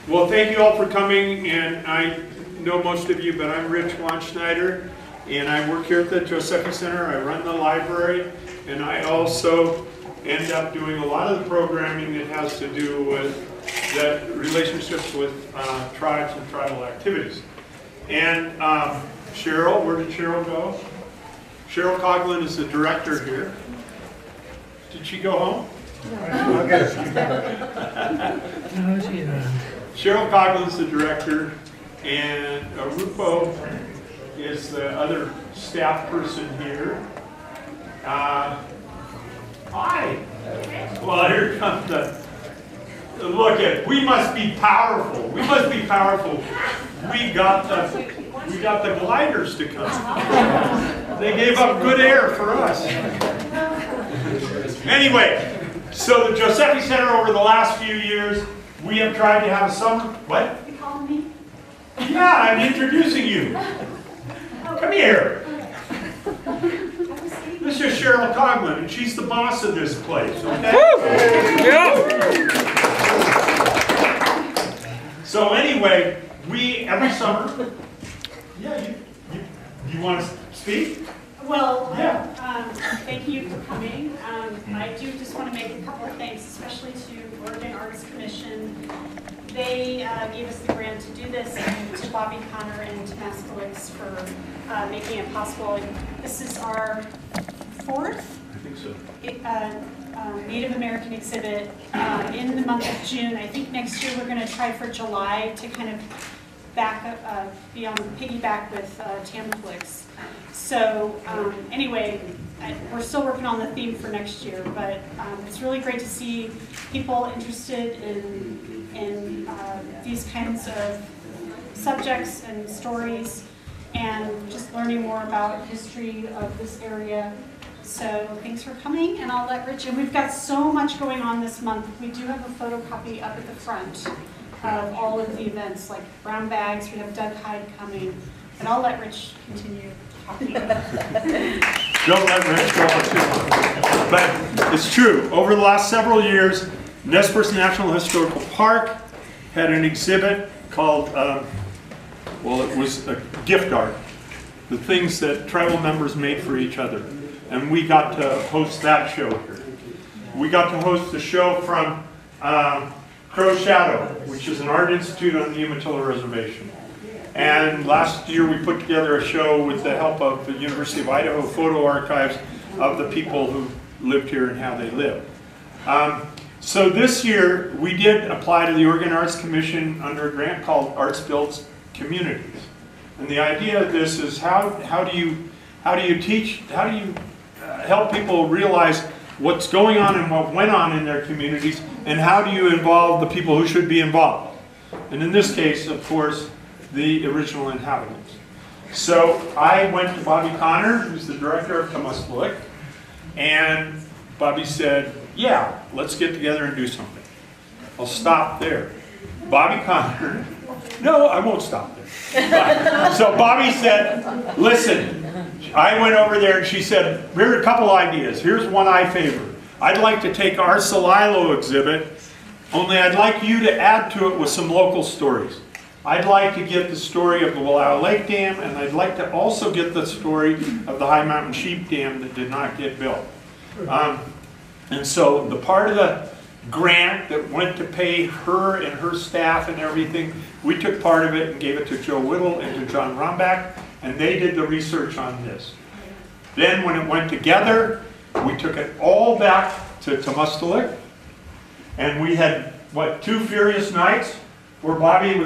Well, thank you all for coming, and I know most of you, but I'm Rich Schneider, and I work here at the Josephy Center. I run the library, and I also end up doing a lot of the programming that has to do with the relationships with tribes and tribal activities. And Cheryl, where did Cheryl go? Cheryl Coughlin is the director here. Did she go home? Cheryl Coughlin's the director, and Rupo is the other staff person here. Hi. Well, here comes the. Look at. We must be powerful. We must be powerful. We got the gliders to come. They gave up good air for us. Anyway. So the Josephy Center over the last few years, we have tried to have a summer, what? You calling me? Yeah, I'm introducing you. Come here. This is Cheryl Coughlin, and she's the boss of this place, okay? Yeah. So anyway, we, every summer, yeah, you want to speak? Well, yeah. Thank you for coming. I do just want to make a couple of thanks, especially to Oregon Arts Commission. They gave us the grant to do this, and to Bobbie Conner and Tamástslikt for making it possible. This is our fourth Native American exhibit in the month of June. I think next year we're going to try for July to kind of be on piggyback with Tamástslikt. So anyway, we're still working on the theme for next year, but it's really great to see people interested in these kinds of subjects and stories, and just learning more about history of this area. So thanks for coming, and I'll let Rich, and we've got so much going on this month. We do have a photocopy up at the front of all of the events, like brown bags. We have Doug Hyde coming, and I'll let Rich continue. Don't let Rich go on too long. But it's true. Over the last several years, Nez Perce National Historical Park had an exhibit called, well, it was a gift art. The things that tribal members made for each other. And we got to host that show here. We got to host the show from Crow Shadow, which is an art institute on the Umatilla Reservation. And last year we put together a show with the help of the University of Idaho photo archives of the people who lived here and how they lived. So this year we did apply to the Oregon Arts Commission under a grant called Arts Builds Communities. And the idea of this is how do you teach, how do you help people realize what's going on and what went on in their communities, and how do you involve the people who should be involved? And in this case, of course, the original inhabitants. So I went to Bobbie Conner, who's the director of Tamástslikt, and Bobbie said, yeah, let's get together and do something. I'll stop there. Bobbie Conner, no, I won't stop there. So Bobbie said, listen, I went over there and she said, here are a couple ideas. Here's one I favor. I'd like to take our Celilo exhibit, only I'd like you to add to it with some local stories. I'd like to get the story of the Wallowa Lake Dam, and I'd like to also get the story of the High Mountain Sheep Dam that did not get built. And so the part of the grant that went to pay her and her staff and everything, we took part of it and gave it to Joe Whittle and to John Rombach, and they did the research on this. Then when it went together, we took it all back to Tamástslikt, and we had, what, 2 furious nights where Bobbie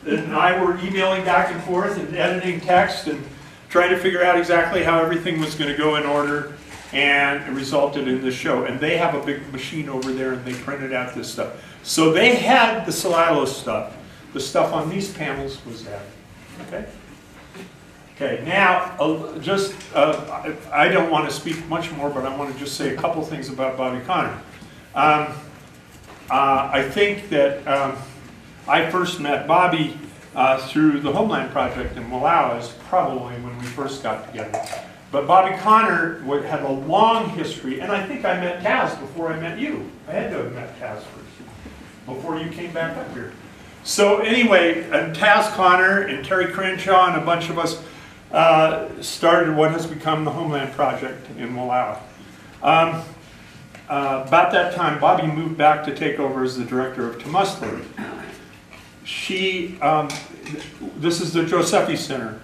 and I were emailing back and forth and editing text and trying to figure out exactly how everything was going to go in order, and it resulted in this show. And they have a big machine over there, and they printed out this stuff. So they had the Celilo stuff. The stuff on these panels was that. Okay? Okay, now, I don't want to speak much more, but I want to just say a couple things about Bobbie Conner. I think that I first met Bobbie through the Homeland Project in Wallowa, probably when we first got together. But Bobbie Conner had a long history, and I think I met Taz before I met you. I had to have met Taz first, before you came back up here. So anyway, Taz Conner and Terry Crenshaw and a bunch of us started what has become the Homeland Project in Malawi. About that time, Bobbie moved back to take over as the director of Tamástslikt. This is the Josephy Center.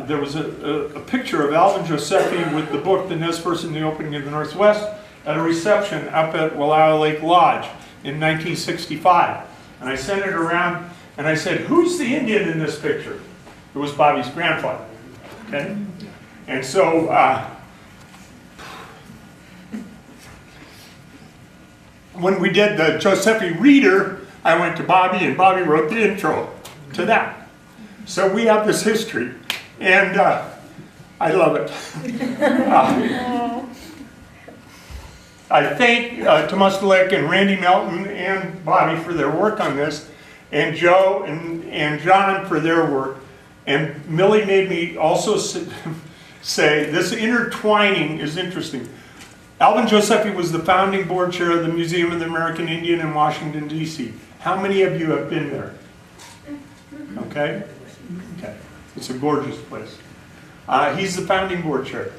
There was a picture of Alvin Josephy with the book, The Nez Person, The Opening of the Northwest, at a reception up at Wallowa Lake Lodge in 1965. And I sent it around and I said, who's the Indian in this picture? It was Bobbie's grandfather. Okay? And so, when we did the Josephy Reader, I went to Bobbie and Bobbie wrote the intro to that. So we have this history, and I love it. I thank Tamástslikt and Randy Melton and Bobbie for their work on this, and Joe and John for their work. And Millie made me also say this intertwining is interesting. Alvin Josephy was the founding board chair of the Museum of the American Indian in Washington, D.C. How many of you have been there? Okay? Okay. It's a gorgeous place. He's the founding board chair.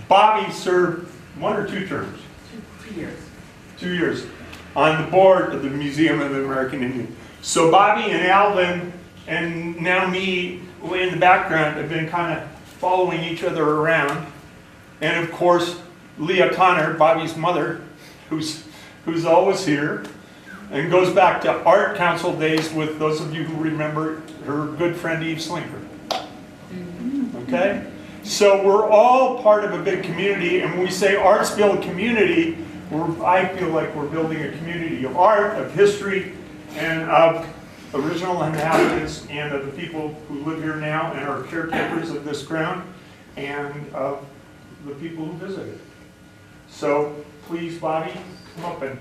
Bobbie served 1 or 2 terms? 2 years. 2 years on the board of the Museum of the American Indian. So Bobbie and Alvin, and now me, way in the background, have been kind of following each other around. And of course, Leah Conner, Bobbie's mother, who's always here, and goes back to Art Council days with those of you who remember her good friend Eve Slinker. Okay? So we're all part of a big community, and when we say arts build community, I feel like we're building a community of art, of history, and of original inhabitants, and of the people who live here now and are caretakers of this ground, and of the people who visit it. So please, Bobbie, come up and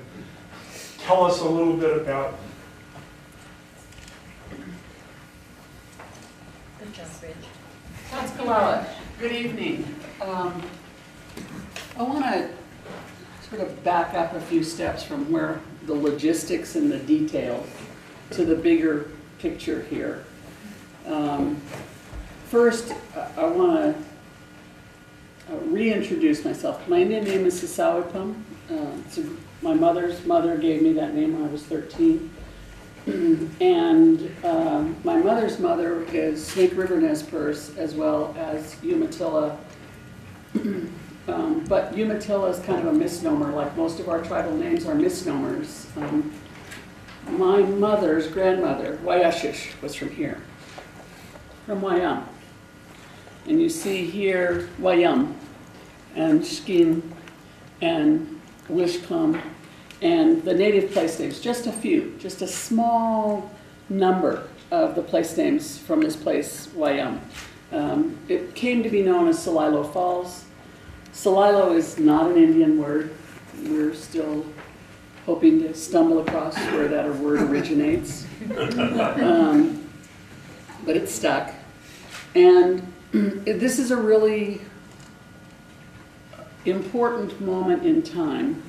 tell us a little bit about. Good job, Rich. Tamástslikt. Good evening. I want to sort of back up a few steps from where the logistics and the detail to the bigger picture here. First, I want to reintroduce myself. My Indian name is Sisawipum. My mother's mother gave me that name when I was 13. And my mother's mother is Snake River Nez Perce as well as Umatilla. But Umatilla is kind of a misnomer, like most of our tribal names are misnomers. My mother's grandmother, Wayashish, was from here, from Wayam. And you see here Wayam and Shkin and Wishkam and the native place names, just a few, just a small number of the place names from this place, Wayam. It came to be known as Celilo Falls. Celilo is not an Indian word. We're still hoping to stumble across where that word originates. But it's stuck. And this is a really important moment in time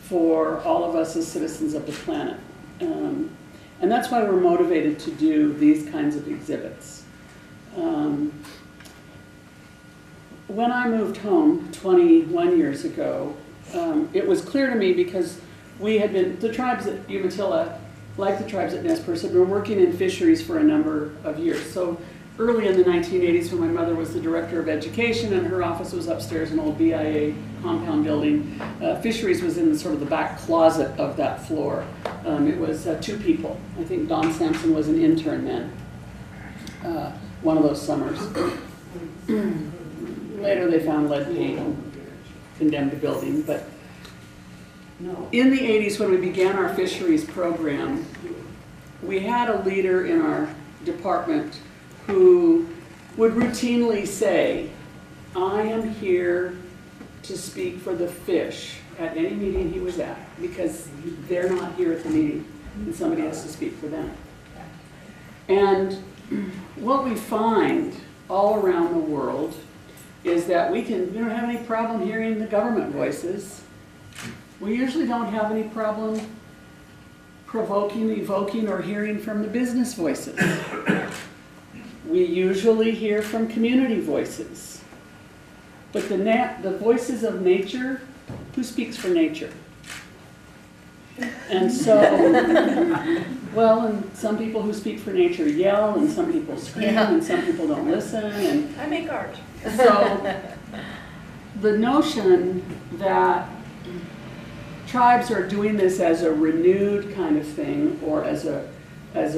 for all of us as citizens of the planet. And that's why we're motivated to do these kinds of exhibits. When I moved home 21 years ago, it was clear to me because we had been, the tribes at Umatilla, like the tribes at Nez Perce, had been working in fisheries for a number of years. So early in the 1980s, when my mother was the director of education and her office was upstairs in an old BIA compound building, fisheries was in sort of the back closet of that floor. It was 2 people. I think Don Sampson was an intern then, one of those summers. Later they found lead paint and condemned the building, but in the 80s when we began our fisheries program, we had a leader in our department who would routinely say, I am here to speak for the fish at any meeting he was at, because they're not here at the meeting, and somebody has to speak for them. And what we find all around the world is that we don't have any problem hearing the government voices. We usually don't have any problem provoking, evoking, or hearing from the business voices. We usually hear from community voices. But the voices of nature, who speaks for nature? And so, well, and some people who speak for nature yell, and some people scream, and some people don't listen. And I make art. so the notion that tribes are doing this as a renewed kind of thing, or as a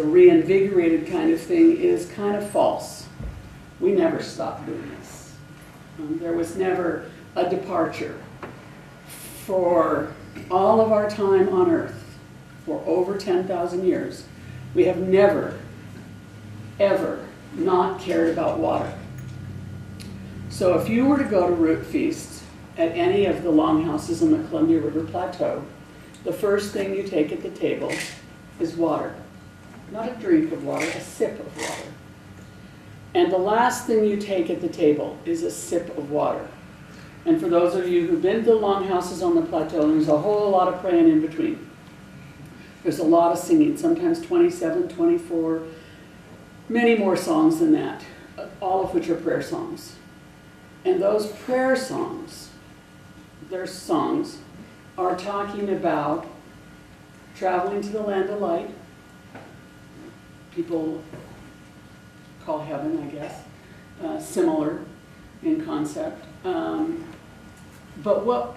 reinvigorated kind of thing, is kind of false. We never stopped doing this. There was never a departure. For all of our time on Earth, for over 10,000 years, we have never, ever not cared about water. So if you were to go to root feasts at any of the longhouses in the Columbia River Plateau, the first thing you take at the table is water. Not a drink of water, a sip of water. And the last thing you take at the table is a sip of water. And for those of you who've been to the longhouses on the plateau, there's a whole lot of praying in between. There's a lot of singing, sometimes 27, 24, many more songs than that, all of which are prayer songs. And those prayer songs, their songs, are talking about traveling to the land of light. People call heaven, I guess, similar in concept. But what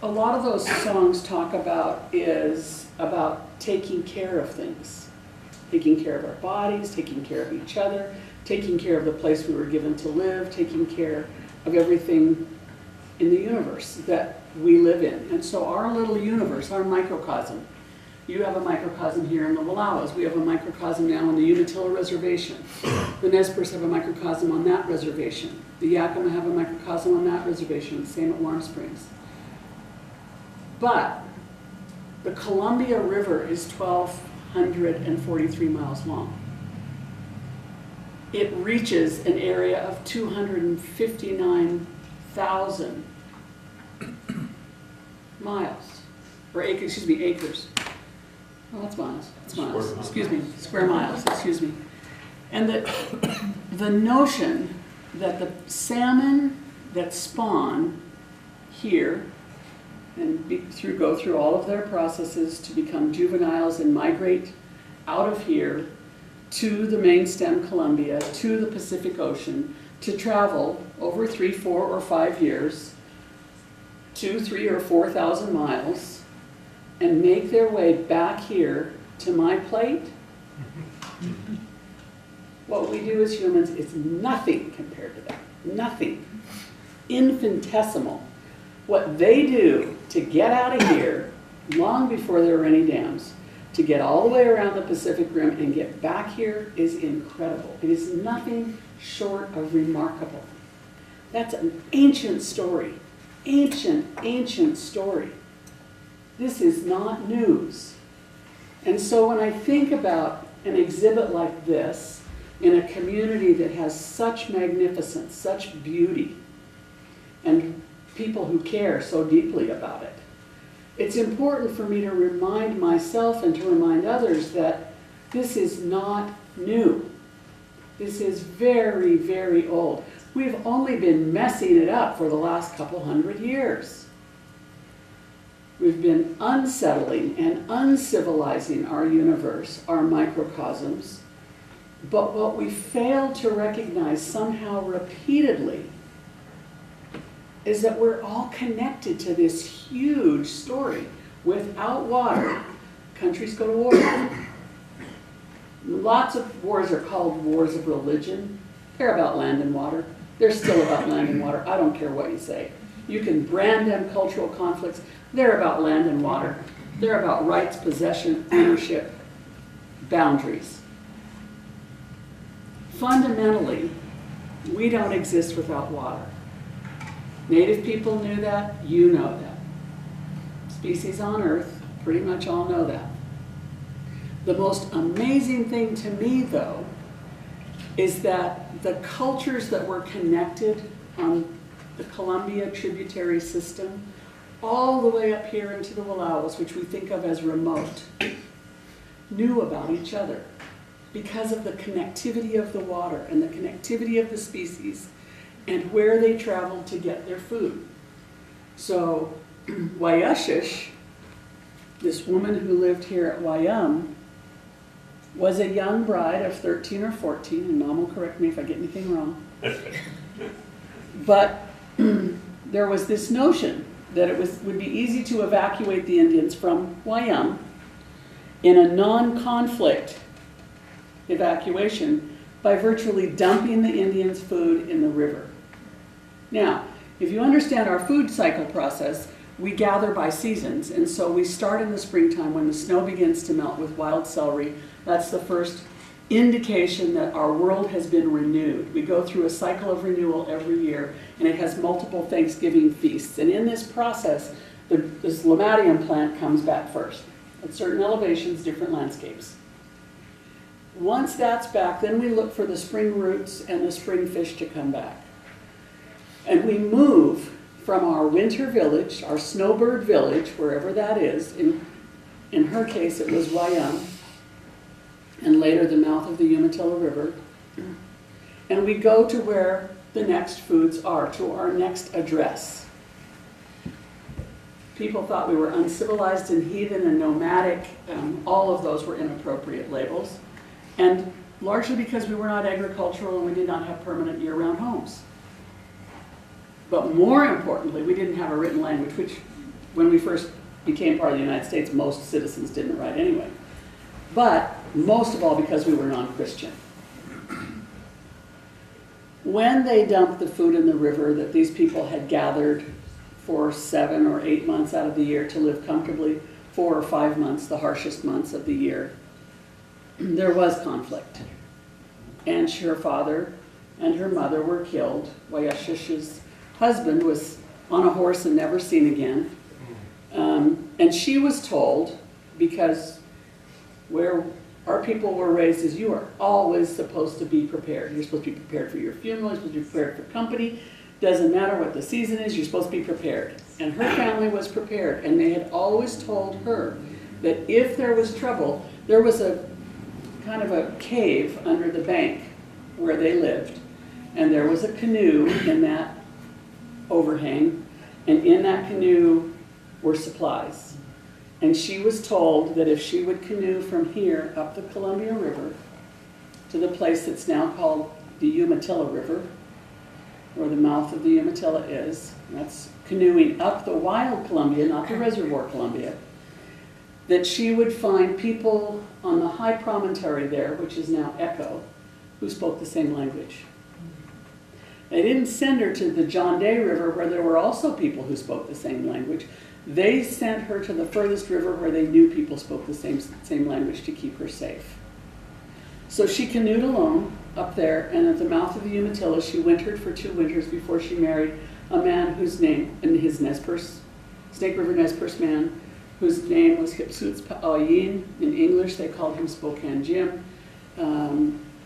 a lot of those songs talk about is about taking care of things. Taking care of our bodies, taking care of each other, taking care of the place we were given to live, taking care of everything in the universe that we live in. And so our little universe, our microcosm, you have a microcosm here in the Wallowas. We have a microcosm now on the Umatilla Reservation. The Nez Perce have a microcosm on that reservation. The Yakima have a microcosm on that reservation, same at Warm Springs. But the Columbia River is 1,243 miles long. It reaches an area of 259,000 miles, or acres, acres. Oh, that's miles. That's miles. Excuse me. Square miles. Excuse me. And the notion that the salmon that spawn here and go through all of their processes to become juveniles and migrate out of here to the main stem Columbia, to the Pacific Ocean, to travel over 3, 4, or 5 years, 2, 3, or 4,000 miles, and make their way back here to my plate. What we do as humans is nothing compared to that. Nothing. Infinitesimal. What they do to get out of here, long before there were any dams, to get all the way around the Pacific Rim and get back here is incredible. It is nothing short of remarkable. That's an ancient story. Ancient story. This is not news. And so when I think about an exhibit like this in a community that has such magnificence, such beauty, and people who care so deeply about it, it's important for me to remind myself and to remind others that this is not new. This is very, very old. We've only been messing it up for the last couple hundred years. We've been unsettling and uncivilizing our universe, our microcosms. But what we fail to recognize somehow repeatedly is that we're all connected to this huge story. Without water, countries go to war. Lots of wars are called wars of religion. They're about land and water. They're still about land and water. I don't care what you say. You can brand them cultural conflicts. They're about land and water. They're about rights, possession, ownership, boundaries. Fundamentally, we don't exist without water. Native people knew that. You know that. Species on Earth pretty much all know that. The most amazing thing to me, though, is that the cultures that were connected on the Columbia tributary system, all the way up here into the Wallowas, which we think of as remote, knew about each other because of the connectivity of the water and the connectivity of the species and where they traveled to get their food. So Wyashish, this woman who lived here at Wyam, was a young bride of 13 or 14, and Mom will correct me if I get anything wrong. But there was this notion that it would be easy to evacuate the Indians from Wyam in a non-conflict evacuation by virtually dumping the Indians' food in the river. Now, if you understand our food cycle process, we gather by seasons, and so we start in the springtime when the snow begins to melt with wild celery. That's the first indication that our world has been renewed. We go through a cycle of renewal every year, and it has multiple Thanksgiving feasts. And in this process, this Lamadium plant comes back first. At certain elevations, different landscapes. Once that's back, then we look for the spring roots and the spring fish to come back. And we move from our winter village, our snowbird village, wherever that is. In her case, it was Wyam, and later the mouth of the Umatilla River. And we go to where the next foods are, to our next address. People thought we were uncivilized and heathen and nomadic. All of those were inappropriate labels. And largely because we were not agricultural and we did not have permanent year-round homes. But more importantly, we didn't have a written language, which when we first became part of the United States, most citizens didn't write anyway. But most of all because we were non-Christian. When they dumped the food in the river that these people had gathered for 7 or 8 months out of the year to live comfortably, 4 or 5 months, the harshest months of the year, there was conflict. And her father and her mother were killed. Wyashish's husband was on a horse and never seen again. And she was told, because where our people were raised is you are always supposed to be prepared. You're supposed to be prepared for your funeral, you're supposed to be prepared for company. Doesn't matter what the season is, you're supposed to be prepared. And her family was prepared, and they had always told her that if there was trouble, there was a kind of a cave under the bank where they lived, and there was a canoe in that overhang, and in that canoe were supplies. And she was told that if she would canoe from here up the Columbia River to the place that's now called the Umatilla River, where the mouth of the Umatilla is, that's canoeing up the wild Columbia, not the reservoir Columbia, that she would find people on the high promontory there, which is now Echo, who spoke the same language. They didn't send her to the John Day River, where there were also people who spoke the same language. They sent her to the furthest river where they knew people spoke the same language to keep her safe. So she canoed alone up there, and at the mouth of the Umatilla, she wintered for 2 winters before she married a man whose name, and his Nez Perce, Snake River Nez Perce man, whose name was Hipsuits Pa'ayin. In English, they called him Spokane Jim.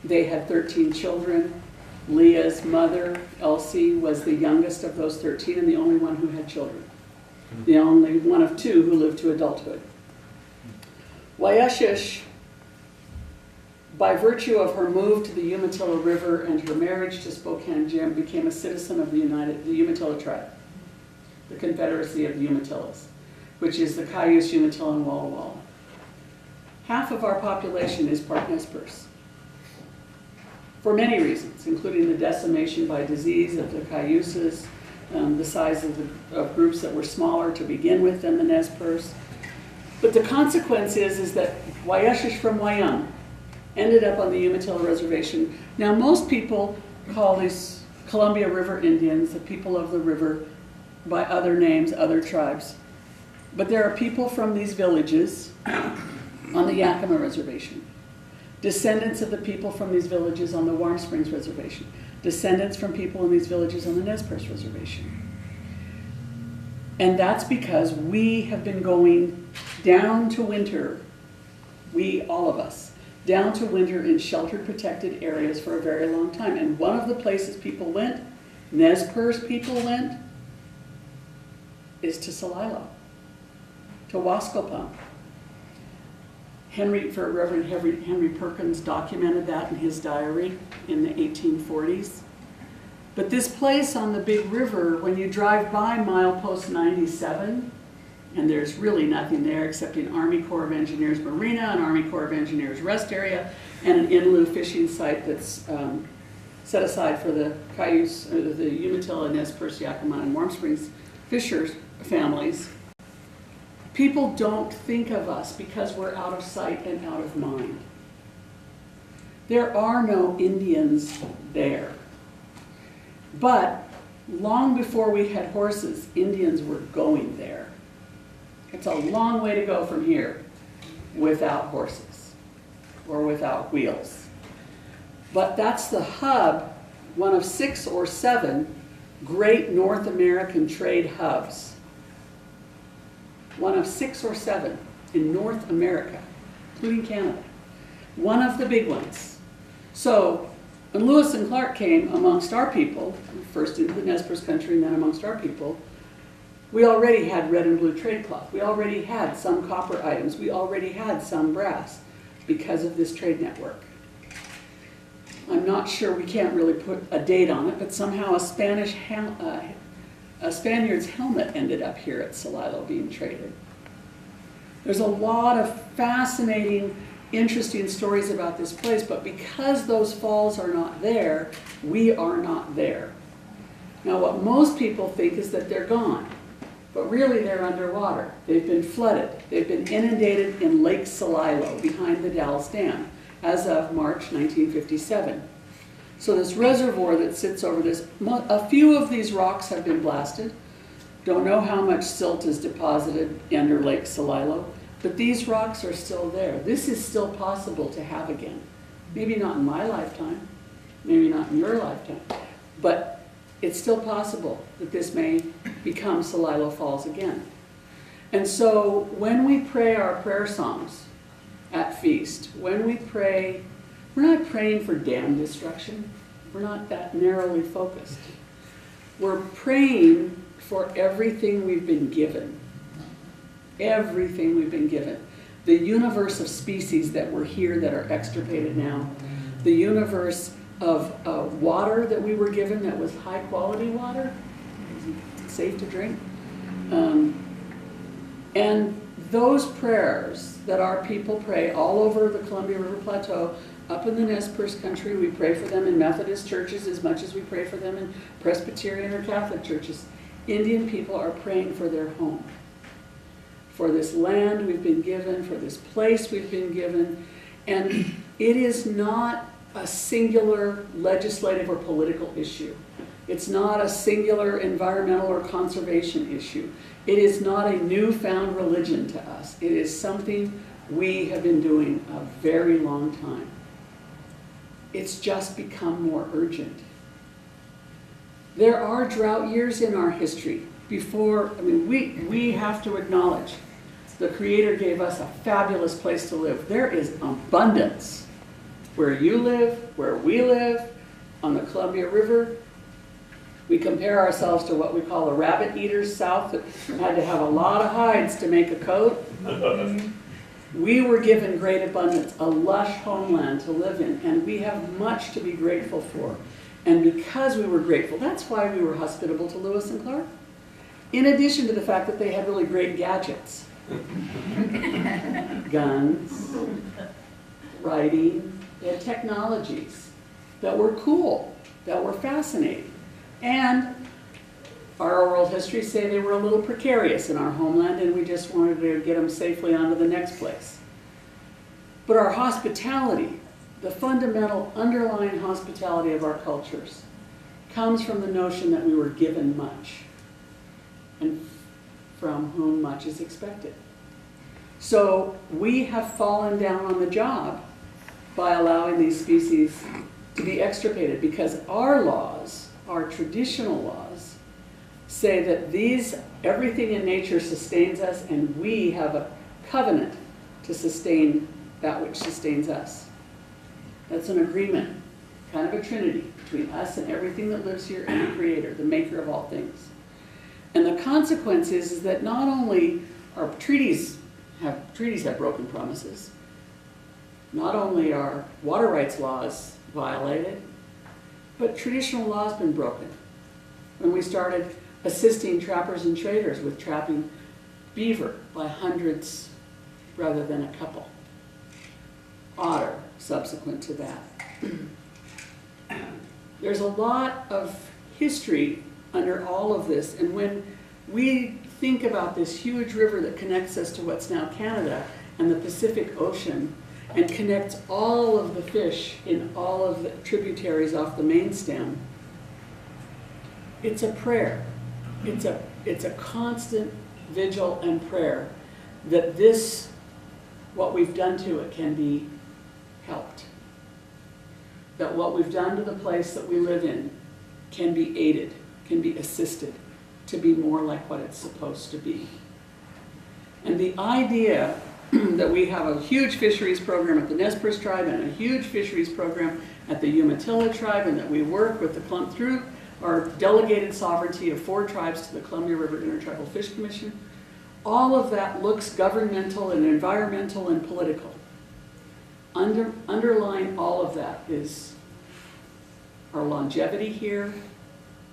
They had 13 children. Leah's mother, Elsie, was the youngest of those 13 and the only one who had children. The only one of 2 who lived to adulthood. Wyashish, by virtue of her move to the Umatilla River and her marriage to Spokane Jim, became a citizen of the Umatilla tribe, the Confederacy of the Umatillas, which is the Cayuse, Umatilla, and Walla Walla. Half of our population is part Nez Perce, for many reasons, including the decimation by disease of the Cayuses, the size of groups that were smaller to begin with than the Nez Perce. But the consequence is that Wyashish from Wyam ended up on the Umatilla Reservation. Now, most people call these Columbia River Indians the people of the river by other names, other tribes. But there are people from these villages on the Yakima Reservation, descendants of the people from these villages on the Warm Springs Reservation, descendants from people in these villages on the Nez Perce Reservation. And that's because we have been going down to winter, we, all of us, down to winter in sheltered, protected areas for a very long time. And one of the places people went, Nez Perce people went, is to Celilo, to Waskopum. Reverend Henry Perkins documented that in his diary in the 1840s. But this place on the big river, when you drive by milepost 97, and there's really nothing there except an Army Corps of Engineers marina, an Army Corps of Engineers rest area, and an in-lieu fishing site that's set aside for the Cayuse, or the Umatilla, Nez Perce, Yakima, and Warm Springs fishers families. People don't think of us because we're out of sight and out of mind. There are no Indians there. But long before we had horses, Indians were going there. It's a long way to go from here without horses or without wheels. But that's the hub, one of 6 or 7 great North American trade hubs. One of 6 or 7 in North America, including Canada. One of the big ones. So when Lewis and Clark came amongst our people, first into the Nez Perce country and then amongst our people, we already had red and blue trade cloth. We already had some copper items. We already had some brass because of this trade network. I'm not sure, we can't really put a date on it, but somehow a Spaniard's helmet ended up here at Celilo being traded. There's a lot of fascinating, interesting stories about this place, but because those falls are not there, we are not there. Now what most people think is that they're gone, but really they're underwater. They've been flooded. They've been inundated in Lake Celilo behind the Dalles Dam as of March 1957. So this reservoir that sits over this, a few of these rocks have been blasted. Don't know how much silt is deposited under Lake Celilo, but these rocks are still there. This is still possible to have again. Maybe not in my lifetime, maybe not in your lifetime, but it's still possible that this may become Celilo Falls again. And so when we pray our prayer songs at feast, when we pray, we're not praying for dam destruction. We're not that narrowly focused. We're praying for everything we've been given. Everything we've been given. The universe of species that were here that are extirpated now. The universe of water that we were given that was high quality water, safe to drink. And those prayers that our people pray all over the Columbia River Plateau, up in the Nez Perce country, we pray for them in Methodist churches as much as we pray for them in Presbyterian or Catholic churches. Indian people are praying for their home, for this land we've been given, for this place we've been given. And it is not a singular legislative or political issue. It's not a singular environmental or conservation issue. It is not a newfound religion to us. It is something we have been doing a very long time. It's just become more urgent. There are drought years in our history. We have to acknowledge the Creator gave us a fabulous place to live. There is abundance where you live, where we live, on the Columbia River. We compare ourselves to what we call the rabbit eaters south that had to have a lot of hides to make a coat. We were given great abundance, a lush homeland to live in, and we have much to be grateful for. And because we were grateful, that's why we were hospitable to Lewis and Clark. In addition to the fact that they had really great gadgets. Guns, writing, they had technologies that were cool, that were fascinating. And our oral history say they were a little precarious in our homeland and we just wanted to get them safely on to the next place. But our hospitality, the fundamental underlying hospitality of our cultures, comes from the notion that we were given much and from whom much is expected. So we have fallen down on the job by allowing these species to be extirpated because our laws, our traditional laws, say that everything in nature sustains us and we have a covenant to sustain that which sustains us. That's an agreement, kind of a trinity between us and everything that lives here and the Creator, the maker of all things. And the consequence is that not only our treaties have broken promises, not only are water rights laws violated, but traditional laws been broken. When we started assisting trappers and traders with trapping beaver by hundreds rather than a couple. Otter subsequent to that. There's a lot of history under all of this, and when we think about this huge river that connects us to what's now Canada and the Pacific Ocean, and connects all of the fish in all of the tributaries off the main stem, it's a prayer. It's a constant vigil and prayer that this, what we've done to it, can be helped. That what we've done to the place that we live in can be aided, can be assisted to be more like what it's supposed to be. And the idea that we have a huge fisheries program at the Nez Perce tribe and a huge fisheries program at the Umatilla tribe, and that we work with the through our delegated sovereignty of 4 tribes to the Columbia River Intertribal Fish Commission, all of that looks governmental and environmental and political. Underlying all of that is our longevity here,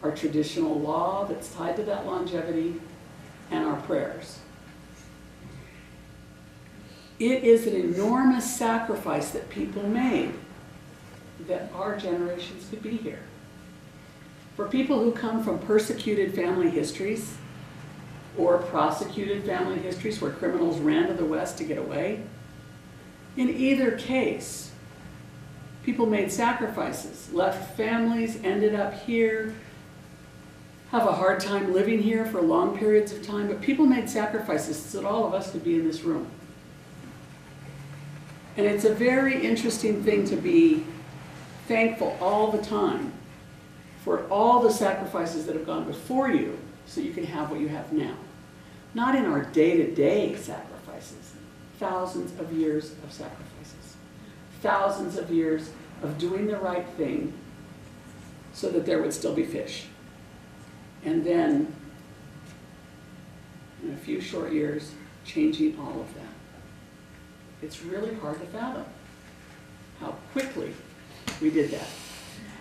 our traditional law that's tied to that longevity, and our prayers. It is an enormous sacrifice that people made that our generations could be here. For people who come from persecuted family histories or prosecuted family histories where criminals ran to the West to get away, in either case, people made sacrifices, left families, ended up here, have a hard time living here for long periods of time, but people made sacrifices so that all of us could be in this room. And it's a very interesting thing to be thankful all the time for all the sacrifices that have gone before you so you can have what you have now. Not in our day-to-day sacrifices, thousands of years of sacrifices, thousands of years of doing the right thing so that there would still be fish. And then, in a few short years, changing all of that. It's really hard to fathom how quickly we did that.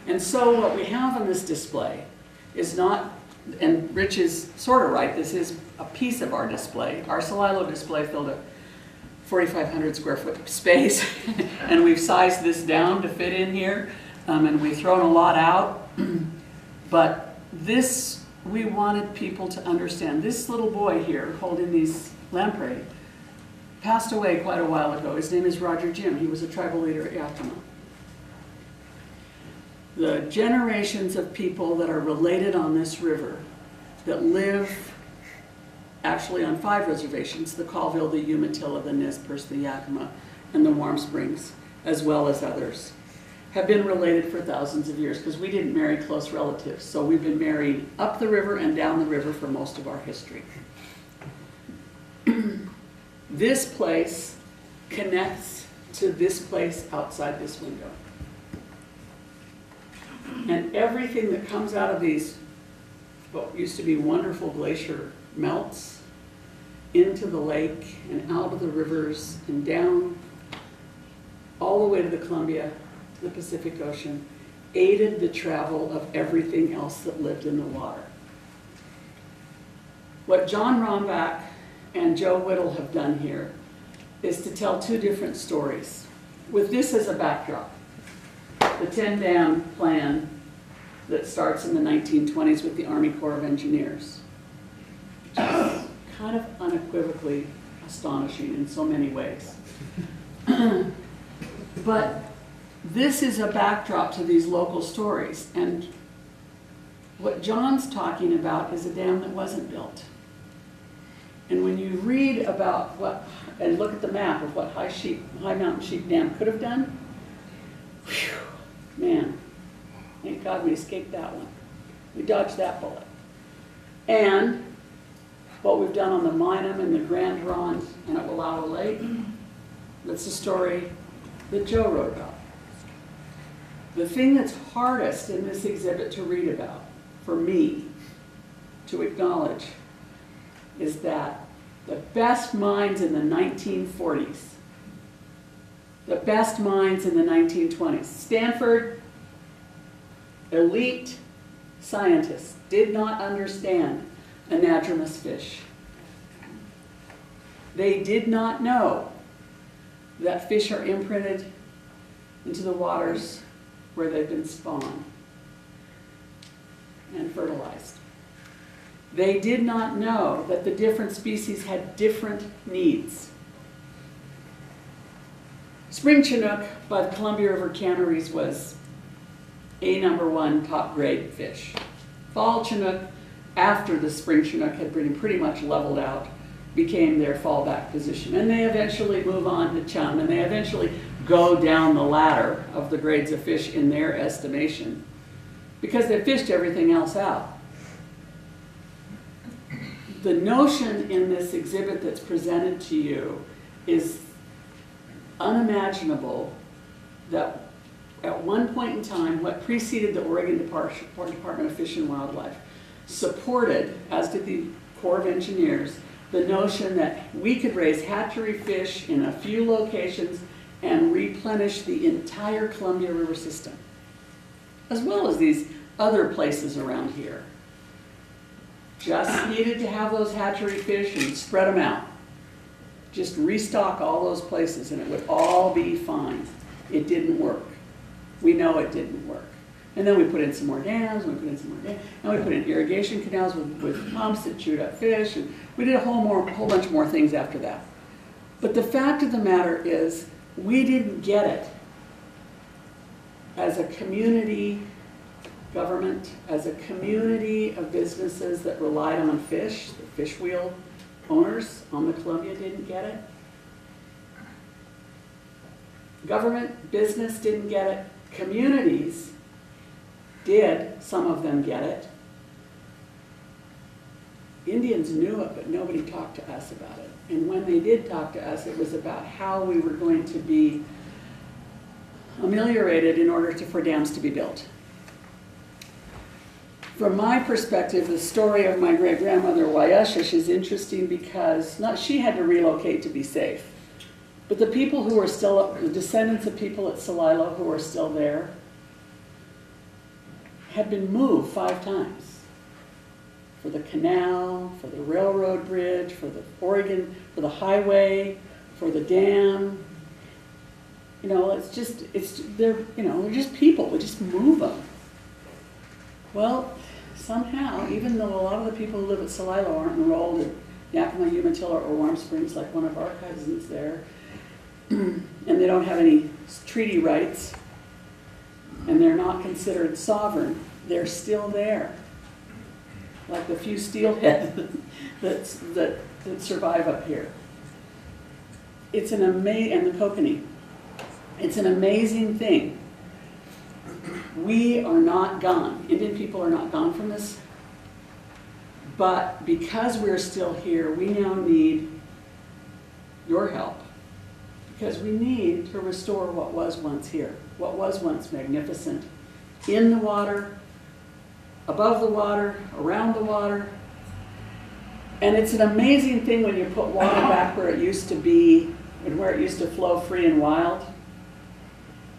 And so what we have on this display is not, and Rich is sort of right, this is a piece of our display. Our Celilo display filled a 4,500 square foot space, and we've sized this down to fit in here, and we've thrown a lot out. But this, we wanted people to understand. This little boy here holding these lamprey passed away quite a while ago. His name is Roger Jim. He was a tribal leader at Yakima. The generations of people that are related on this river that live actually on 5 reservations, the Colville, the Umatilla, the Nez Perce, the Yakima, and the Warm Springs, as well as others, have been related for thousands of years because we didn't marry close relatives. So we've been married up the river and down the river for most of our history. This place connects to this place outside this window. And everything that comes out of these, what used to be wonderful glacier melts into the lake and out of the rivers and down all the way to the Columbia, to the Pacific Ocean, aided the travel of everything else that lived in the water. What John Rombach and Joe Whittle have done here is to tell 2 different stories, with this as a backdrop. The 10-dam plan that starts in the 1920s with the Army Corps of Engineers. Just kind of unequivocally astonishing in so many ways. But this is a backdrop to these local stories, and what John's talking about is a dam that wasn't built. And when you read about what, and look at the map of what High Mountain Sheep Dam could have done, whew, man, thank God we escaped that one. We dodged that bullet. And what we've done on the Minam and the Grand Ronde and at Wallowa Lake, that's the story that Joe wrote about. The thing that's hardest in this exhibit to read about, for me, to acknowledge, is that the best minds in the 1940s The best minds in the 1920s. Stanford, elite scientists did not understand anadromous fish. They did not know that fish are imprinted into the waters where they've been spawned and fertilized. They did not know that the different species had different needs. Spring Chinook by the Columbia River canneries was a #1 top grade fish. Fall Chinook, after the Spring Chinook had been pretty much leveled out, became their fallback position. And they eventually move on to chum, and they eventually go down the ladder of the grades of fish in their estimation because they fished everything else out. The notion in this exhibit that's presented to you is unimaginable that at one point in time, what preceded the Oregon Department of Fish and Wildlife supported, as did the Corps of Engineers, the notion that we could raise hatchery fish in a few locations and replenish the entire Columbia River system, as well as these other places around here. Just needed to have those hatchery fish and spread them out. Just restock all those places and it would all be fine. It didn't work. We know it didn't work. And then we put in some more dams, and we put in some more dams, and we put in irrigation canals with pumps that chewed up fish, and we did a whole bunch more things after that. But the fact of the matter is, we didn't get it as a community government, as a community of businesses that relied on fish. The fish wheel owners on the Columbia didn't get it. Government, business didn't get it. Communities did, some of them get it. Indians knew it, but nobody talked to us about it. And when they did talk to us, it was about how we were going to be ameliorated in order for dams to be built. From my perspective, the story of my great-grandmother Wyashish is interesting because she had to relocate to be safe. But the people who are still, the descendants of people at Celilo who are still there, had been moved 5 times. For the canal, for the railroad bridge, for the Oregon, for the highway, for the dam. You know, they're just people, we just move them. Well, somehow, even though a lot of the people who live at Celilo aren't enrolled at Yakima, Umatilla, or Warm Springs like one of our cousins there, and they don't have any treaty rights, and they're not considered sovereign, they're still there. Like the few steelhead that survive up here. It's an amazing, and the kokanee. It's an amazing thing. We are not gone. Indian people are not gone from this. But because we're still here, we now need your help. Because we need to restore what was once here, what was once magnificent, in the water, above the water, around the water. And it's an amazing thing when you put water back where it used to be and where it used to flow free and wild.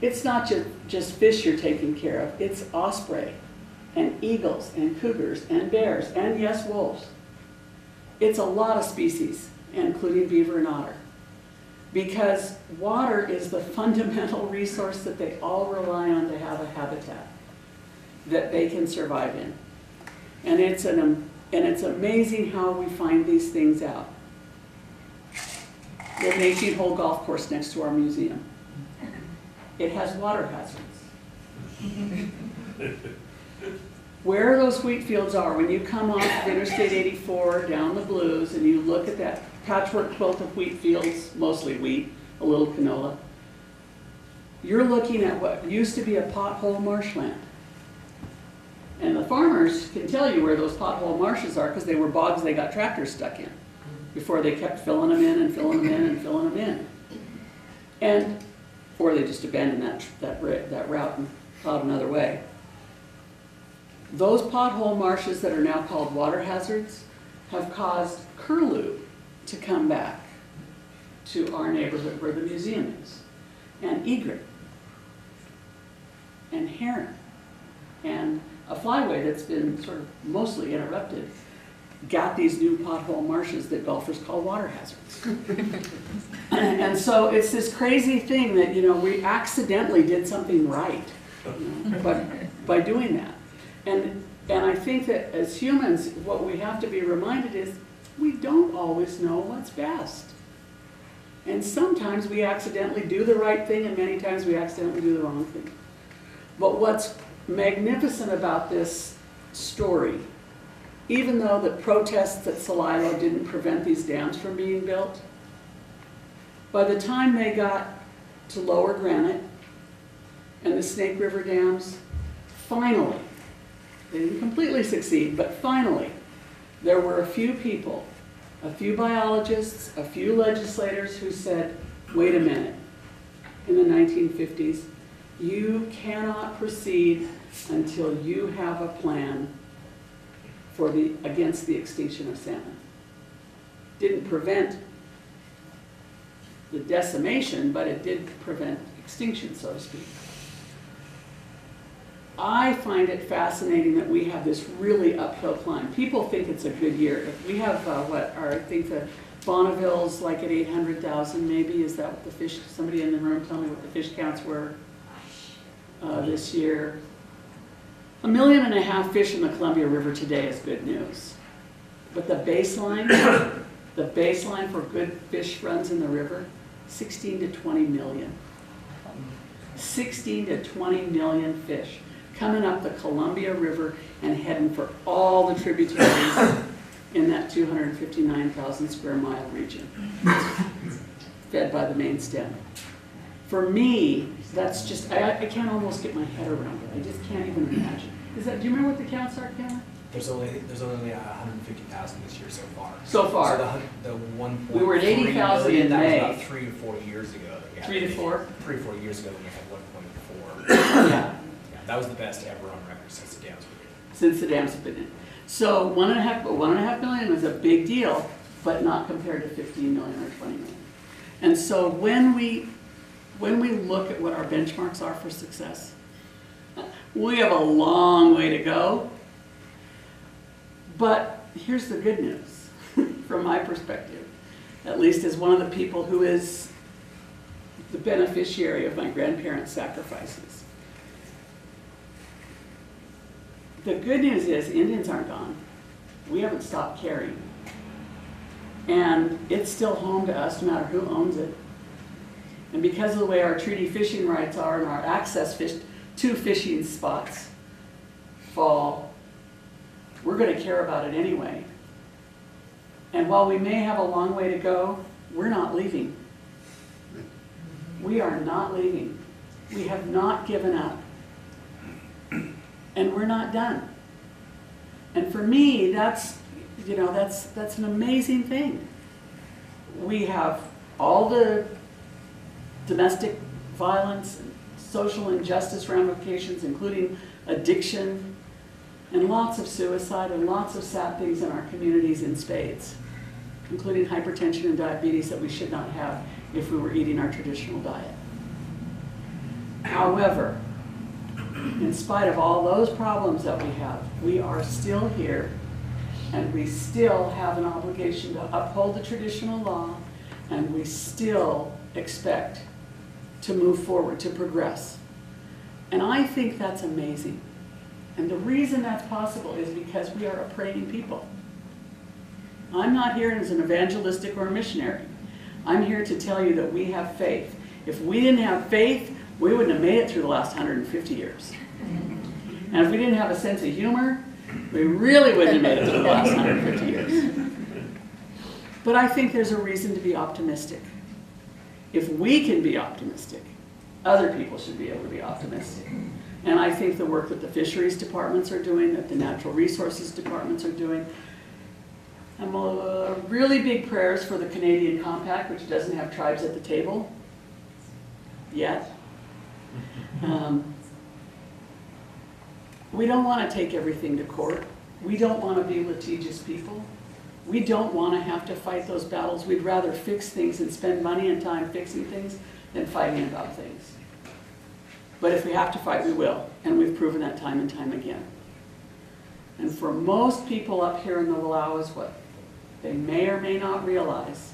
It's not just fish you're taking care of, it's osprey and eagles and cougars and bears and yes, wolves. It's a lot of species, including beaver and otter. Because water is the fundamental resource that they all rely on to have a habitat that they can survive in. And it's amazing how we find these things out. We have an 18-hole golf course next to our museum. It has water hazards. Where those wheat fields are, when you come off of Interstate 84 down the Blues and you look at that patchwork quilt of wheat fields, mostly wheat, a little canola, you're looking at what used to be a pothole marshland. And the farmers can tell you where those pothole marshes are because they were bogs they got tractors stuck in before they kept filling them in and filling them in and filling them in. Or they just abandoned that route and plowed another way. Those pothole marshes that are now called water hazards have caused curlew to come back to our neighborhood where the museum is. and egret and heron and a flyway that's been sort of mostly interrupted got these new pothole marshes that golfers call water hazards. And so it's this crazy thing that, we accidentally did something right, by doing that. And I think that as humans, what we have to be reminded is we don't always know what's best. And sometimes we accidentally do the right thing, and many times we accidentally do the wrong thing. But what's magnificent about this story, even though the protests at Celilo didn't prevent these dams from being built, by the time they got to Lower Granite and the Snake River dams, finally, they didn't completely succeed, but finally, there were a few people, a few biologists, a few legislators who said, wait a minute, in the 1950s, you cannot proceed until you have a plan against the extinction of salmon. Didn't prevent the decimation, but it did prevent extinction, so to speak. I find it fascinating that we have this really uphill climb. People think it's a good year. We have I think the Bonneville's like at 800,000 maybe. Is that what the fish, somebody in the room tell me what the fish counts were this year? 1.5 million fish in the Columbia River today is good news. But the baseline for good fish runs in the river, 16 to 20 million. 16 to 20 million fish coming up the Columbia River and heading for all the tributaries in that 259,000 square mile region, fed by the main stem. For me, that's just, I can't almost get my head around it. I just can't even imagine. Do you remember what the counts are, Cameron? There's only 150,000 this year so far. So far. So the 1.3 We were at 80,000 in that May. was about 3 to 4 years ago. 3 to 4? 3 or 4 years ago when we had 1.4. Yeah. That was the best ever on record since the dams were built. Since the dams have been in. So 1.5 million was a big deal, but not compared to 15 million or 20 million. And so when we look at what our benchmarks are for success, we have a long way to go. But here's the good news, from my perspective, at least as one of the people who is the beneficiary of my grandparents' sacrifices. The good news is Indians aren't gone. We haven't stopped caring. And it's still home to us no matter who owns it. And because of the way our treaty fishing rights are and our access to fishing spots fall, we're going to care about it anyway. And while we may have a long way to go, we're not leaving. We are not leaving. We have not given up. And we're not done. And for me, that's an amazing thing. We have all the domestic violence and social injustice ramifications, including addiction, and lots of suicide and lots of sad things in our communities in spades, including hypertension and diabetes that we should not have if we were eating our traditional diet. However, in spite of all those problems that we are still here, and we still have an obligation to uphold the traditional law, and we still expect to move forward, to progress. And I think that's amazing. And the reason that's possible is because we are a praying people. I'm not here as an evangelistic or a missionary. I'm here to tell you that we have faith. If we didn't have faith, we wouldn't have made it through the last 150 years. And if we didn't have a sense of humor, we really wouldn't have made it through the last 150 years. But I think there's a reason to be optimistic. If we can be optimistic, other people should be able to be optimistic. And I think the work that the fisheries departments are doing, that the natural resources departments are doing. I'm really big prayers for the Canadian Compact, which doesn't have tribes at the table yet. We don't want to take everything to court. We don't want to be litigious people. We don't want to have to fight those battles. We'd rather fix things and spend money and time fixing things than fighting about things. But if we have to fight, we will, and we've proven that time and time again. And for most people up here in the Wallowas, what they may or may not realize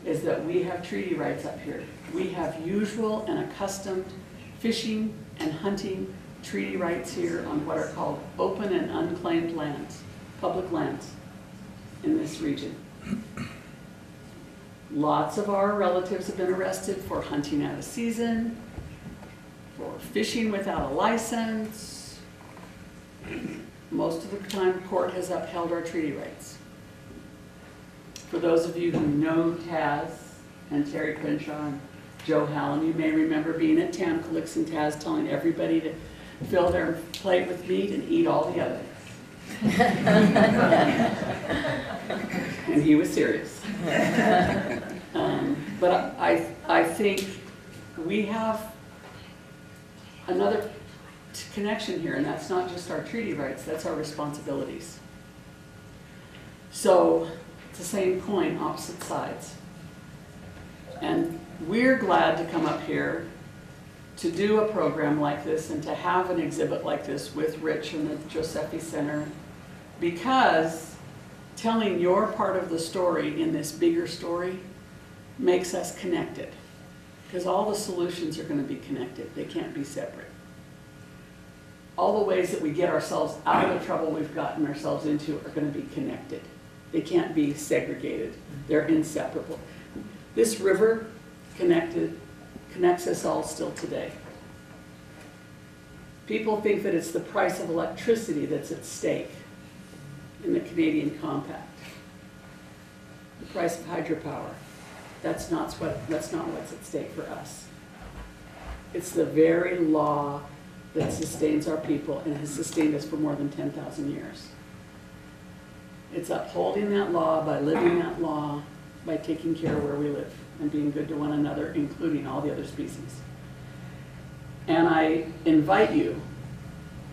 is that we have treaty rights up here. We have usual and accustomed fishing and hunting treaty rights here on what are called open and unclaimed lands, public lands in this region. Lots of our relatives have been arrested for hunting out of season, for fishing without a license. Most of the time, court has upheld our treaty rights. For those of you who know Taz and Terry Crenshaw and Joe Hallam, you may remember being at Tamástslikt and Taz telling everybody to fill their plate with meat and eat all the others. And he was serious. But I think we have another connection here, and that's not just our treaty rights, that's our responsibilities. So it's the same coin, opposite sides. And we're glad to come up here to do a program like this and to have an exhibit like this with Rich and the Josephy Center, because telling your part of the story in this bigger story makes us connected. Because all the solutions are going to be connected. They can't be separate. All the ways that we get ourselves out of the trouble we've gotten ourselves into are going to be connected. They can't be segregated. They're inseparable. This river connects us all still today. People think that it's the price of electricity that's at stake in the Canadian Compact. The price of hydropower. That's not what's at stake for us. It's the very law that sustains our people and has sustained us for more than 10,000 years. It's upholding that law by living that law, by taking care of where we live and being good to one another, including all the other species. And I invite you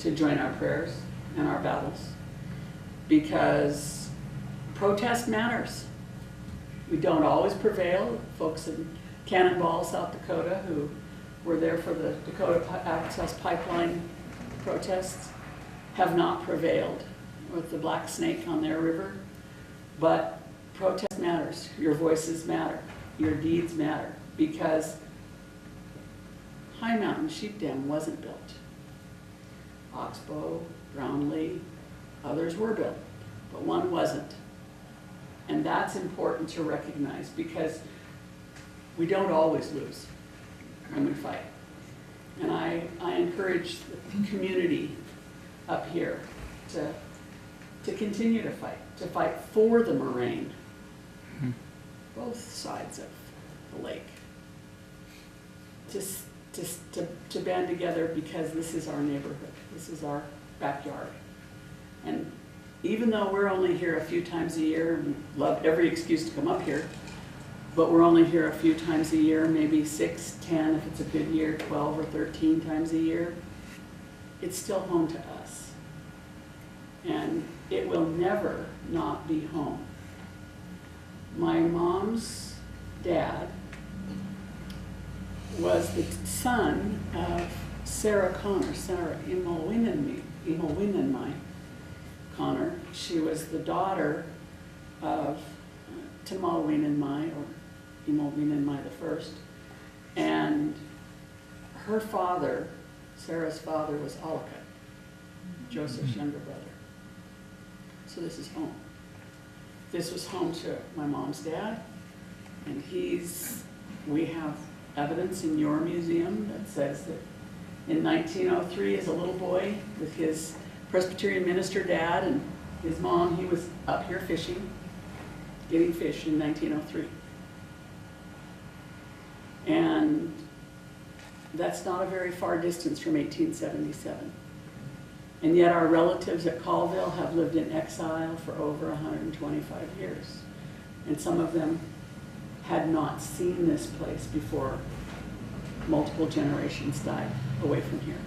to join our prayers and our battles, because protest matters. We don't always prevail. Folks in Cannonball, South Dakota, who were there for the Dakota Access Pipeline protests, have not prevailed with the Black Snake on their river. But protest matters. Your voices matter. Your deeds matter. Because High Mountain Sheep Dam wasn't built. Oxbow, Brownlee, others were built, but one wasn't. And that's important to recognize, because we don't always lose when we fight. And I encourage the community up here to continue to fight for the moraine, both sides of the lake, to band together, because this is our neighborhood, this is our backyard. And even though we're only here a few times a year, and love every excuse to come up here, but we're only here a few times a year, maybe 6, 10, if it's a good year, 12 or 13 times a year, it's still home to us. And it will never not be home. My mom's dad was the son of Sarah Conner, Sarah Imolwinenmai Conner. She was the daughter of Tamástslikt, or Imolwinenmai the First, and her father, Sarah's father, was Allaka, Joseph's younger brother. So this is home. This was home to my mom's dad, and we have evidence in your museum that says that in 1903, as a little boy, with his Presbyterian minister dad and his mom, he was up here fishing, getting fish in 1903. And that's not a very far distance from 1877. And yet our relatives at Colville have lived in exile for over 125 years. And some of them had not seen this place before multiple generations died away from here.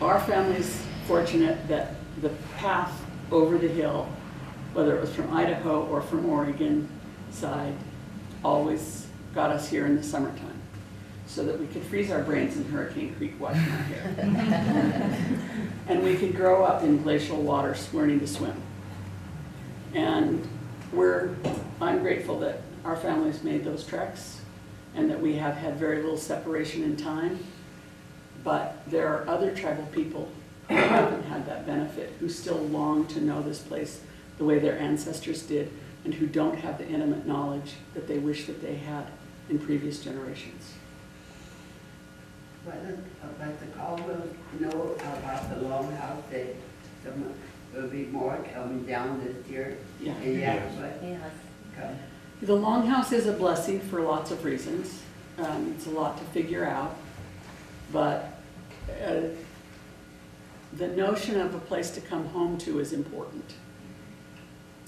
Our family's fortunate that the path over the hill, whether it was from Idaho or from Oregon side, always got us here in the summertime, so that we could freeze our brains in Hurricane Creek washing our hair. And we could grow up in glacial water learning to swim. And I'm grateful that our families made those treks and that we have had very little separation in time. But there are other tribal people who haven't had that benefit, who still long to know this place the way their ancestors did, and who don't have the intimate knowledge that they wish that they had in previous generations. But the Caldwells know about the longhouse, there'll be more coming down this year. Yeah. Yeah, but Yes. come. The longhouse is a blessing for lots of reasons. It's a lot to figure out, but the notion of a place to come home to is important.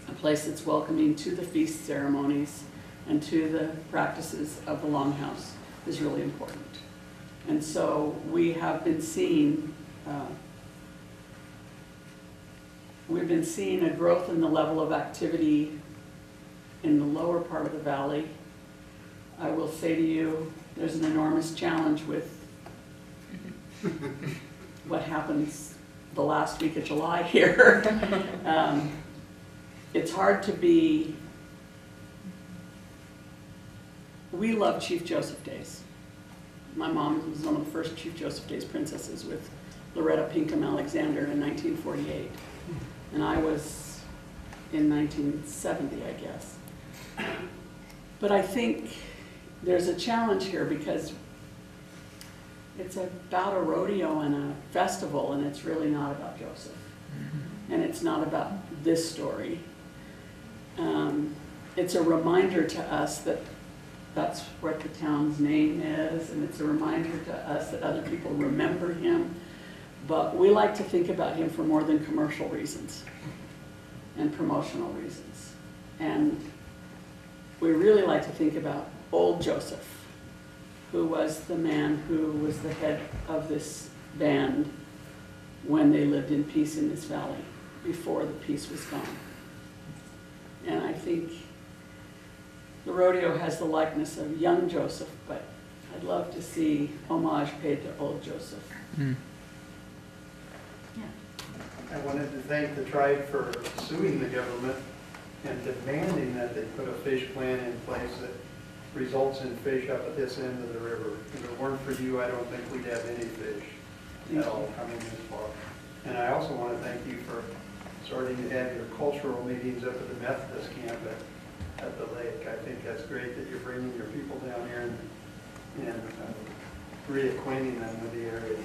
A place that's welcoming to the feast ceremonies and to the practices of the longhouse is really important. And so we have been seeing a growth in the level of activity in the lower part of the valley. I will say to you, there's an enormous challenge with what happens the last week of July here. It's hard to be, we love Chief Joseph Days. My mom was one of the first Chief Joseph Days princesses with Loretta Pinkham Alexander in 1948. And I was in 1970, I guess. But I think there's a challenge here because it's about a rodeo and a festival, and it's really not about Joseph. And it's not about this story. It's a reminder to us that that's what the town's name is, and it's a reminder to us that other people remember him. But we like to think about him for more than commercial reasons and promotional reasons. And we really like to think about old Joseph, who was the man who was the head of this band when they lived in peace in this valley, before the peace was gone. And I think the rodeo has the likeness of young Joseph, but I'd love to see homage paid to old Joseph. I wanted to thank the tribe for suing the government and demanding that they put a fish plan in place that results in fish up at this end of the river. If it weren't for you, I don't think we'd have any fish at all coming this far. And I also want to thank you for starting to have your cultural meetings up at the Methodist camp at the lake. I think that's great that you're bringing your people down here and reacquainting them with the area.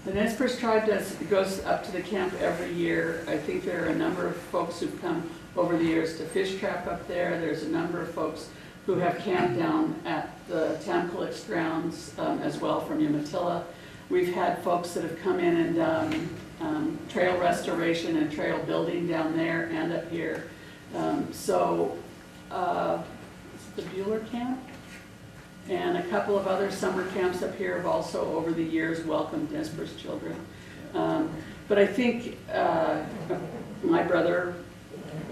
The Nez Perce tribe goes up to the camp every year. I think there are a number of folks who've come over the years to fish trap up there. There's a number of folks who have camped down at the Tamástslikt grounds as well from Umatilla. We've had folks that have come in and done trail restoration and trail building down there and up here. So the Bueller camp and a couple of other summer camps up here have also over the years welcomed Nez Perce children. But I think my brother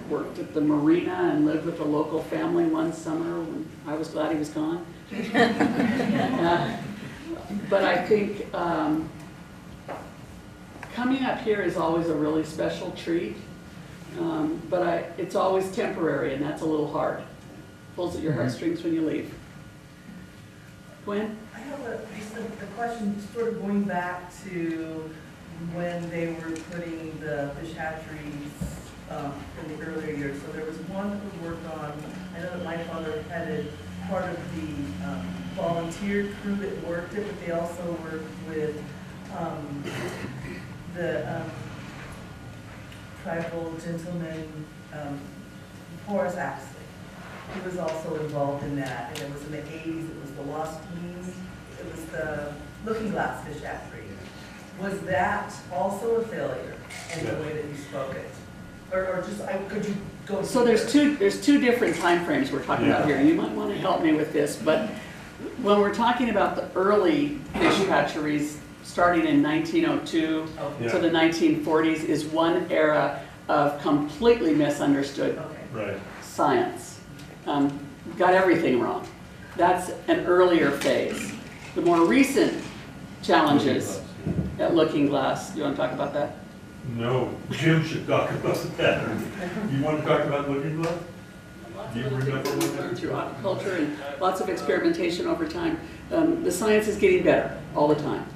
worked at the marina and lived with a local family one summer when I was glad he was gone. But I think coming up here is always a really special treat, but it's always temporary, and that's a little hard. Pulls at your heartstrings when you leave. Gwen? I have a question sort of going back to when they were putting the fish hatcheries in the earlier years. So there was one who worked on, I know that my father headed part of the volunteer crew that worked it, but they also worked with the tribal gentleman, Horace Axley. He was also involved in that, and it was in the 80s, it was the Lost Queens, it was the Looking Glass Fish Hatchery. Was that also a failure in the way that you spoke it? Or just, could you go? So there's two different time frames we're talking about here. You might want to help me with this, but when we're talking about the early fish hatcheries starting in 1902 to the 1940s is one era of completely misunderstood Okay. Right. science. Got everything wrong. That's an earlier phase. The more recent challenges at Looking Glass, you want to talk about that? No, Jim should talk about that. You want to talk about Looking Glass? Do you remember what that? Through aquaculture and lots of experimentation over time. The science is getting better all the time.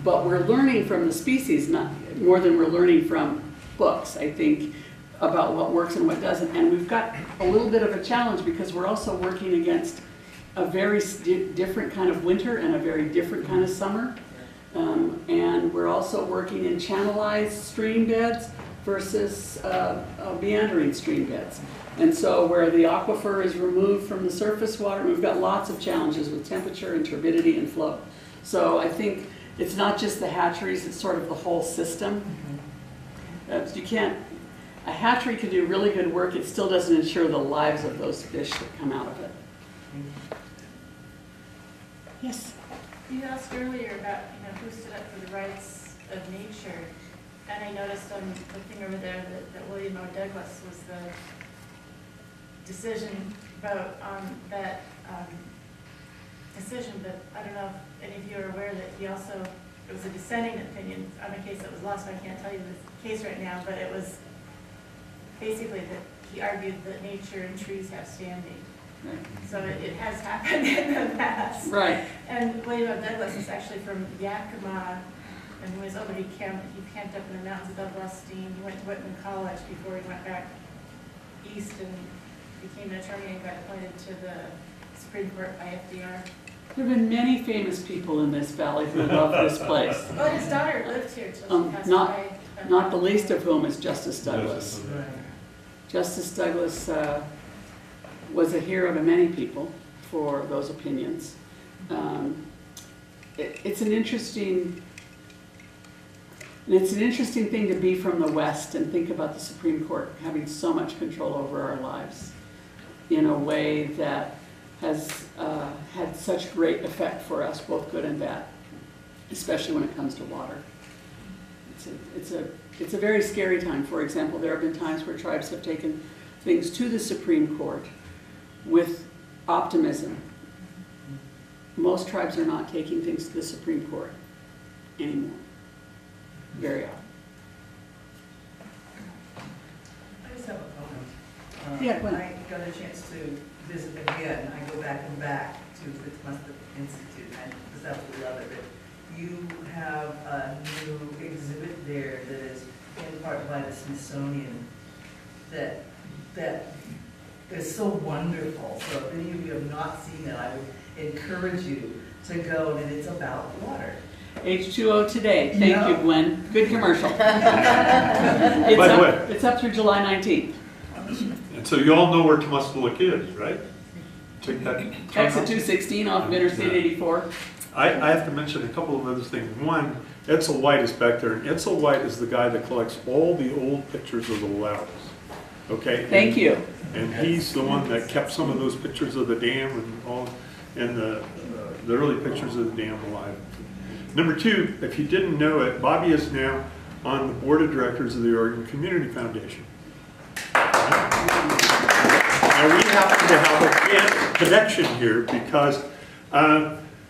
But we're learning from the species, not more than we're learning from books, I think, about what works and what doesn't. And we've got a little bit of a challenge because we're also working against a very different kind of winter and a very different kind of summer. And we're also working in channelized stream beds versus meandering stream beds. And so where the aquifer is removed from the surface water, we've got lots of challenges with temperature and turbidity and flow. So I think it's not just the hatcheries, it's sort of the whole system. You can't, a hatchery can do really good work, it still doesn't ensure the lives of those fish that come out of it. Yes? You asked earlier about, who stood up for the rights of nature, and I noticed on the thing over there that William O. Douglas was the decision vote on that decision, but I don't know if any of you are aware that he also, it was a dissenting opinion on a case that was lost, but I can't tell you the case right now, but it was basically that he argued that nature and trees have standing. Right. So it has happened in the past. Right. And William O. Douglas is actually from Yakima, and he was over, he camped up in the mountains above Westeen. He went to Whitman College before he went back east and became an attorney and got appointed to the Supreme Court by FDR. There have been many famous people in this valley who love this place. Well, his daughter lived here till she passed away. Not the least of whom is Justice Douglas. Right. Justice Douglas was a hero to many people for those opinions. It's an interesting thing to be from the West and think about the Supreme Court having so much control over our lives in a way that has had such great effect for us, both good and bad, especially when it comes to water. It's a very scary time. For example, there have been times where tribes have taken things to the Supreme Court with optimism. Most tribes are not taking things to the Supreme Court anymore. Very often. I just have a comment. Yeah, Gwen. I got a chance to visit again. I go back and back to the Tamástslikt Institute. I just absolutely love it. But you have a new exhibit there that is in part by the Smithsonian that is so wonderful. So if any of you have not seen it, I would encourage you to go, and it's about water. H2O Today. Thank Yeah. you, Gwen. Good commercial. By the way. It's up through July 19th. And so you all know where Tamástslikt is, right? Take that. Exit 216 off of Interstate 84. I have to mention a couple of other things. One, Edsel White is back there, and Edsel White is the guy that collects all the old pictures of the wells. Okay? Thank you. And he's the one that kept some of those pictures of the dam and the early pictures of the dam alive. Number two, if you didn't know it, Bobbie is now on the board of directors of the Oregon Community Foundation. And we happen to have a connection here because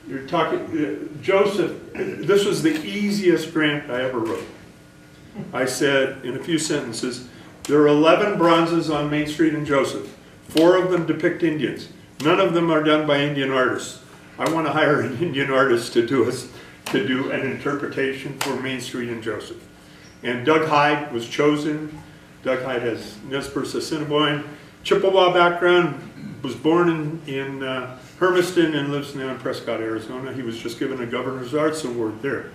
you're talking, Joseph, this was the easiest grant I ever wrote. I said in a few sentences, there are 11 bronzes on Main Street in Joseph. 4 of them depict Indians. None of them are done by Indian artists. I want to hire an Indian artist to do an interpretation for Main Street in Joseph. And Doug Hyde was chosen. Doug Hyde has Nez Perce Assiniboine, Chippewa background, was born in Hermiston and lives now in Prescott, Arizona. He was just given a Governor's Arts Award there.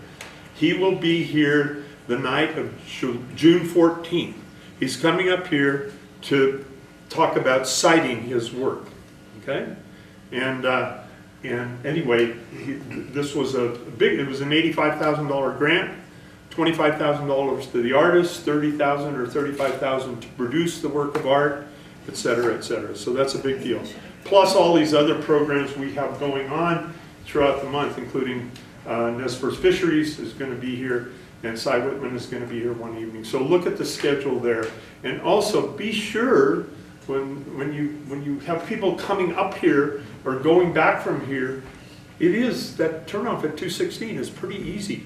He will be here the night of June 14th. He's coming up here to talk about citing his work, okay? And anyway, this was it was an $85,000 grant, $25,000 to the artist, $30,000 or $35,000 to produce the work of art, et cetera, et cetera. So that's a big deal. Plus all these other programs we have going on throughout the month, including Nez Perce Fisheries is going to be here, and Cy Whitman is going to be here one evening. So look at the schedule there. And also be sure when you have people coming up here or going back from here, it is, that turnoff at 216 is pretty easy.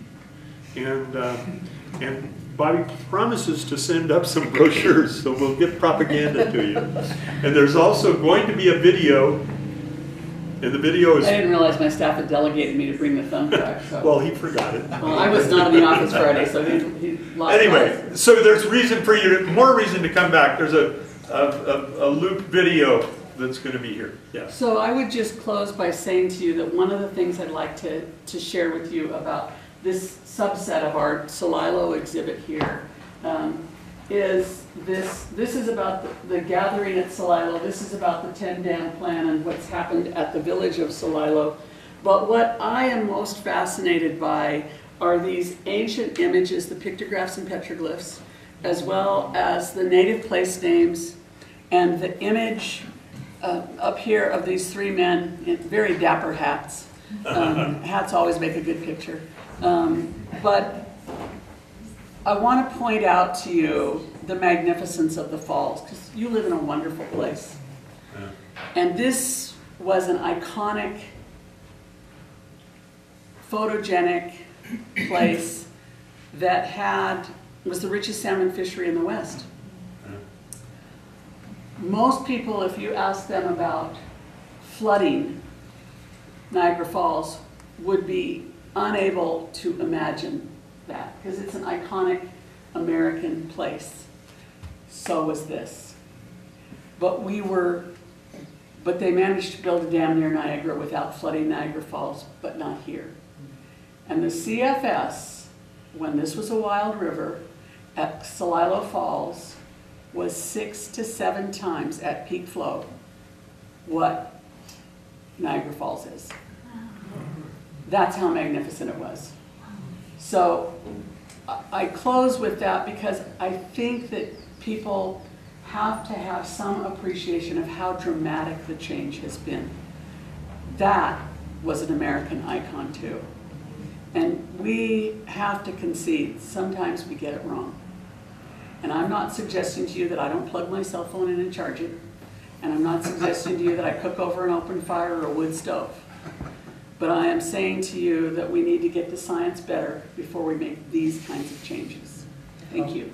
And Bobbie promises to send up some brochures, so we'll get propaganda to you. And there's also going to be a video, and the video is, I didn't realize my staff had delegated me to bring the thumb drive, so. well, he forgot it. Well, I was not in the office Friday, so he lost. Anyway, so there's reason for you, more reason to come back. There's a loop video that's going to be here. Yes. So I would just close by saying to you that one of the things I'd like to share with you about this subset of our Celilo exhibit here is this is about the gathering at Celilo. This is about the 10-dam plan and what's happened at the village of Celilo. But what I am most fascinated by are these ancient images, the pictographs and petroglyphs, as well as the native place names and the image up here of these three men in very dapper hats. Hats always make a good picture. But I want to point out to you the magnificence of the falls, because you live in a wonderful place. Yeah. And this was an iconic, photogenic place that was the richest salmon fishery in the West. Yeah. Most people, if you ask them about flooding Niagara Falls, would be unable to imagine that, because it's an iconic American place. So was this. But they managed to build a dam near Niagara without flooding Niagara Falls, but not here. And the CFS, when this was a wild river, at Celilo Falls, was 6 to 7 times at peak flow what Niagara Falls is. That's how magnificent it was. So I close with that because I think that people have to have some appreciation of how dramatic the change has been. That was an American icon too. And we have to concede, sometimes we get it wrong. And I'm not suggesting to you that I don't plug my cell phone in and charge it. And I'm not suggesting to you that I cook over an open fire or a wood stove. But I am saying to you that we need to get the science better before we make these kinds of changes. Thank you.